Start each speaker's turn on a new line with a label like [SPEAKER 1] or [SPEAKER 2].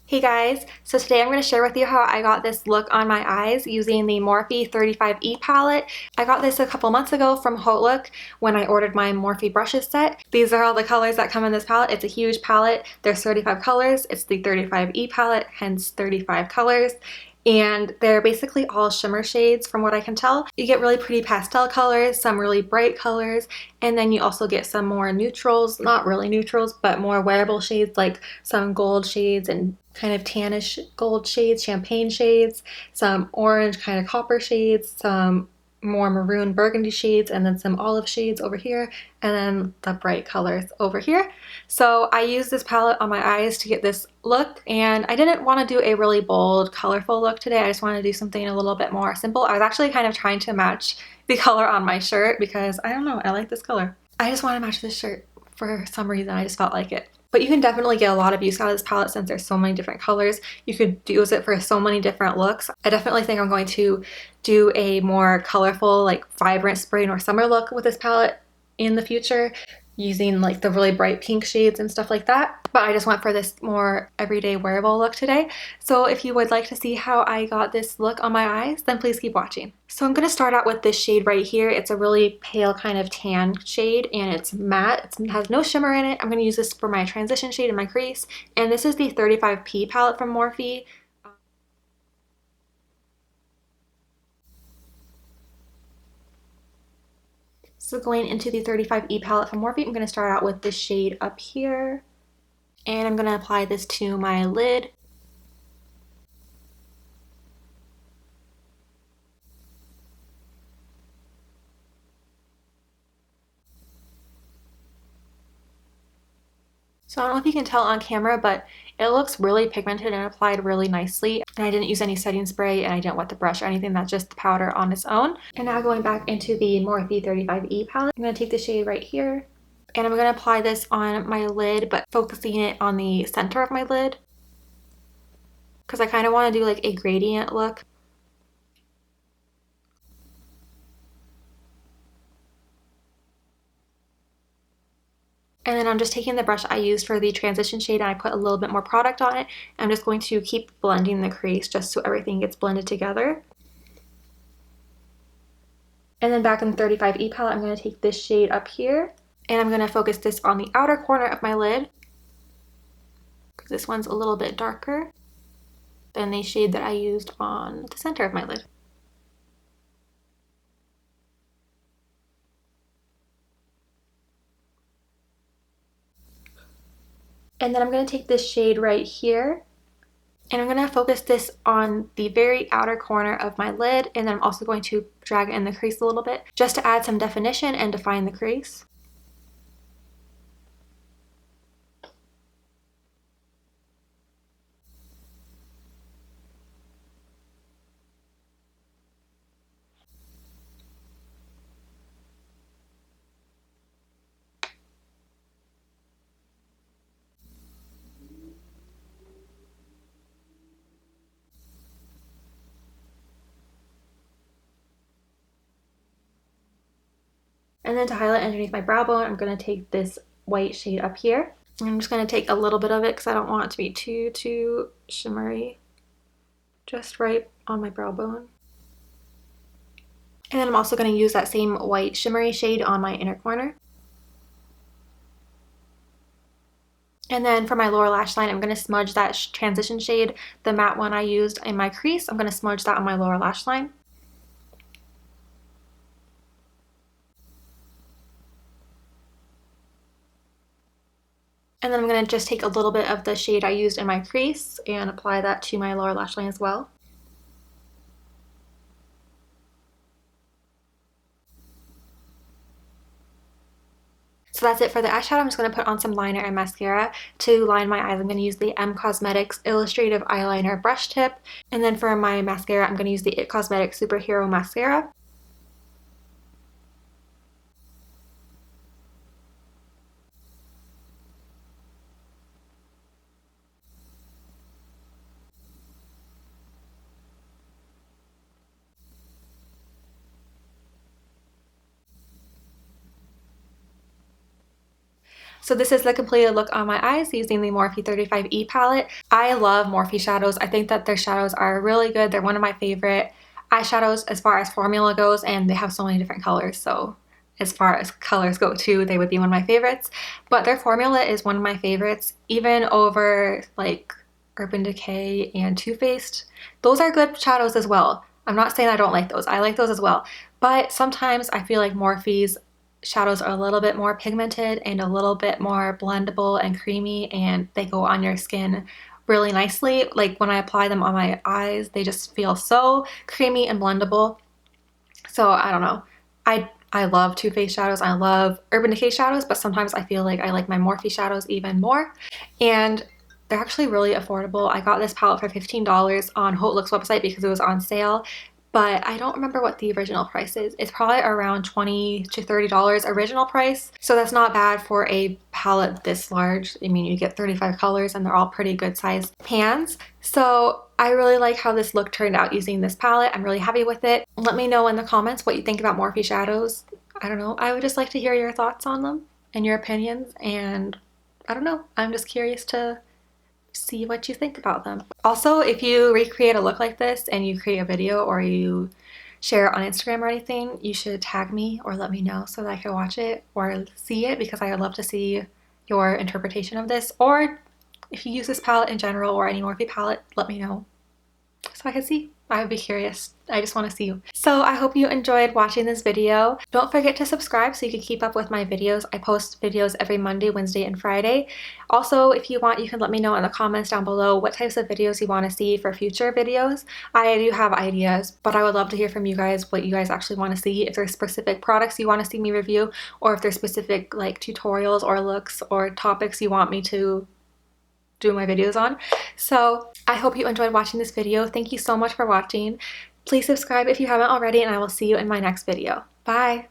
[SPEAKER 1] Hey guys, so today I'm going to share with you how I got this look on my eyes using the Morphe 35E palette. I got this a couple months ago from Hotlook when I ordered my Morphe brushes set. These are all the colors that come in this palette. It's a huge palette. There's 35 colors. It's the 35E palette, hence 35 colors. And they're basically all shimmer shades from what I can tell. You get really pretty pastel colors, some really bright colors, and then you also get some more neutrals, not really neutrals, but more wearable shades like some gold shades and kind of tannish gold shades, champagne shades, some orange kind of copper shades, some more maroon burgundy shades, and then some olive shades over here, and then the bright colors over here. So I used this palette on my eyes to get this look, and I didn't want to do a really bold, colorful look today. I just wanted to do something a little bit more simple. I was actually kind of trying to match the color on my shirt because I don't know, I like this color. I just want to match this shirt for some reason. I just felt like it. But you can definitely get a lot of use out of this palette since there's so many different colors. You could use it for so many different looks. I definitely think I'm going to do a more colorful, like vibrant spring or summer look with this palette in the future, using like the really bright pink shades and stuff like that. But I just went for this more everyday wearable look today. So if you would like to see how I got this look on my eyes, then please keep watching. So I'm going to start out with this shade right here. It's a really pale kind of tan shade and it's matte. It has no shimmer in it. I'm going to use this for my transition shade in my crease. And this is the 35P palette from Morphe. So going into the 35E palette from Morphe, I'm going to start out with this shade up here. And I'm going to apply this to my lid. So I don't know if you can tell on camera, but it looks really pigmented and applied really nicely. And I didn't use any setting spray and I didn't wet the brush or anything. That's just the powder on its own. And now going back into the Morphe 35E palette, I'm going to take the shade right here. And I'm going to apply this on my lid, but focusing it on the center of my lid, because I kind of want to do like a gradient look. And then I'm just taking the brush I used for the transition shade and I put a little bit more product on it. I'm just going to keep blending the crease just so everything gets blended together. And then back in the 35E palette, I'm going to take this shade up here and I'm going to focus this on the outer corner of my lid, because this one's a little bit darker than the shade that I used on the center of my lid. And then I'm going to take this shade right here and I'm going to focus this on the very outer corner of my lid, and then I'm also going to drag it in the crease a little bit just to add some definition and define the crease. And then to highlight underneath my brow bone, I'm going to take this white shade up here. And I'm just going to take a little bit of it because I don't want it to be too shimmery. Just right on my brow bone. And then I'm also going to use that same white shimmery shade on my inner corner. And then for my lower lash line, I'm going to smudge that transition shade, the matte one I used in my crease. I'm going to smudge that on my lower lash line. And then I'm going to just take a little bit of the shade I used in my crease and apply that to my lower lash line as well. So that's it for the eyeshadow. I'm just going to put on some liner and mascara to line my eyes. I'm going to use the M Cosmetics Illustrative Eyeliner Brush Tip. And then for my mascara, I'm going to use the It Cosmetics Superhero Mascara. So this is the completed look on my eyes using the Morphe 35E palette. I love Morphe shadows. I think that their shadows are really good. They're one of my favorite eyeshadows as far as formula goes, and they have so many different colors. So as far as colors go too, they would be one of my favorites. But their formula is one of my favorites, even over like Urban Decay and Too Faced. Those are good shadows as well. I'm not saying I don't like those. I like those as well. But sometimes I feel like Morphe's shadows are a little bit more pigmented and a little bit more blendable and creamy, and they go on your skin really nicely. Like when I apply them on my eyes, they just feel so creamy and blendable. So I don't know. I love Too Faced shadows. I love Urban Decay shadows, but sometimes I feel like I like my Morphe shadows even more. And they're actually really affordable. I got this palette for $15 on HauteLook's website because it was on sale, but I don't remember what the original price is. It's probably around $20 to $30 original price. So that's not bad for a palette this large. I mean, you get 35 colors and they're all pretty good sized pans. So I really like how this look turned out using this palette. I'm really happy with it. Let me know in the comments what you think about Morphe shadows. I don't know. I would just like to hear your thoughts on them and your opinions, and I don't know. I'm just curious to see what you think about them. Also, if you recreate a look like this and you create a video or you share it on Instagram or anything, you should tag me or let me know so that I can watch it or see it, because I would love to see your interpretation of this. Or if you use this palette in general or any Morphe palette, let me know so I can see. I would be curious. I just want to see you. So I hope you enjoyed watching this video. Don't forget to subscribe so you can keep up with my videos. I post videos every Monday, Wednesday, and Friday. Also, if you want, you can let me know in the comments down below what types of videos you want to see for future videos. I do have ideas, but I would love to hear from you guys what you guys actually want to see. If there's specific products you want to see me review, or if there's specific like tutorials or looks or topics you want me to do my videos on. So I hope you enjoyed watching this video. Thank you so much for watching. Please subscribe if you haven't already, and I will see you in my next video. Bye!